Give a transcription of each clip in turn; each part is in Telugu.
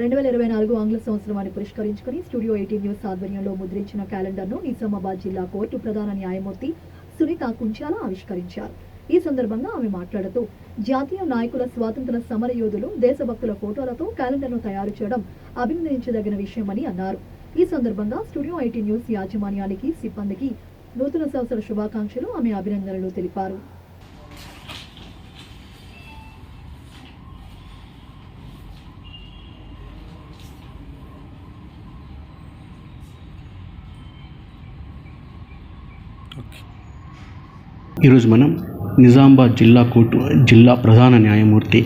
2024 ఆంగ్ల సంవత్సరాన్ని పురస్కరించుకుని స్టూడియో 18 న్యూస్ ఆధ్వర్యంలో ముద్రించిన క్యాలెండర్ను నిజామాబాద్ జిల్లా కోర్టు ప్రధాన న్యాయమూర్తి సునీత కుంచాల ఆవిష్కరించారు. ఈ సందర్భంగా ఆమె మాట్లాడుతూ జాతీయ నాయకుల స్వాతంత్ర సమరయోధులు దేశభక్తుల ఫోటోలతో క్యాలెండర్ను తయారు చేయడం అభినందించదగిన విషయమని అన్నారు. ఈ సందర్భంగా స్టూడియో 18 న్యూస్ యాజమాన్యానికి, సిబ్బందికి నూతన సంవత్సర శుభాకాంక్షలు, ఆమె అభినందనలు తెలిపారు. ఈరోజు మనం నిజామాబాద్ జిల్లా కోర్టు జిల్లా ప్రధాన న్యాయమూర్తి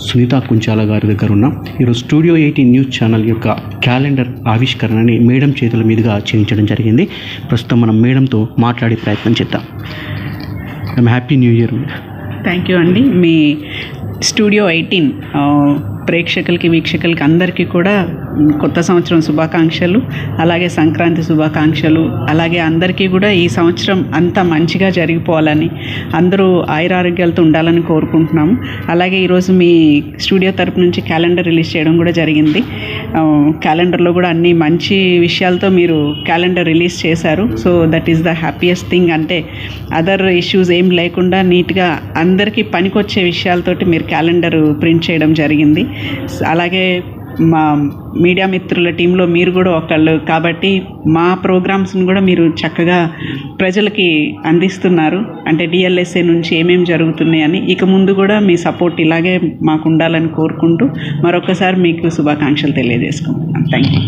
సునీత కుంచాల గారి దగ్గర ఉన్నాం. ఈరోజు స్టూడియో 18 న్యూస్ ఛానల్ యొక్క క్యాలెండర్ ఆవిష్కరణని మేడం చేతుల మీదుగా చేయించడం జరిగింది. ప్రస్తుతం మనం మేడంతో మాట్లాడే ప్రయత్నం చేద్దాం. Happy new year. Thank you అండి. మీ స్టూడియో 18 ప్రేక్షకులకి, వీక్షకులకి అందరికీ కూడా కొత్త సంవత్సరం శుభాకాంక్షలు, అలాగే సంక్రాంతి శుభాకాంక్షలు. అలాగే అందరికీ కూడా ఈ సంవత్సరం అంతా మంచిగా జరిగిపోవాలని, అందరూ ఆయురారోగ్యాలతో ఉండాలని కోరుకుంటున్నాము. అలాగే ఈరోజు మీ స్టూడియో తరపు నుంచి క్యాలెండర్ రిలీజ్ చేయడం కూడా జరిగింది. క్యాలెండర్లో కూడా అన్ని మంచి విషయాలతో మీరు క్యాలెండర్ రిలీజ్ చేశారు. So that is the happiest thing. అంటే అదర్ ఇష్యూస్ ఏం లేకుండా నీట్గా అందరికీ పనికొచ్చే విషయాలతోటి మీరు క్యాలెండర్ ప్రింట్ చేయడం జరిగింది. అలాగే మా మీడియా మిత్రుల టీంలో మీరు కూడా ఒకళ్ళు కాబట్టి మా ప్రోగ్రామ్స్ని కూడా మీరు చక్కగా ప్రజలకి అందిస్తున్నారు. అంటే డిఎల్ఎస్ఏ నుంచి ఏమేమి జరుగుతున్నాయని. ఇక ముందు కూడా మీ సపోర్ట్ ఇలాగే మాకు ఉండాలని కోరుకుంటూ మరొకసారి మీకు శుభాకాంక్షలు తెలియజేసుకుంటున్నాను. Thank you.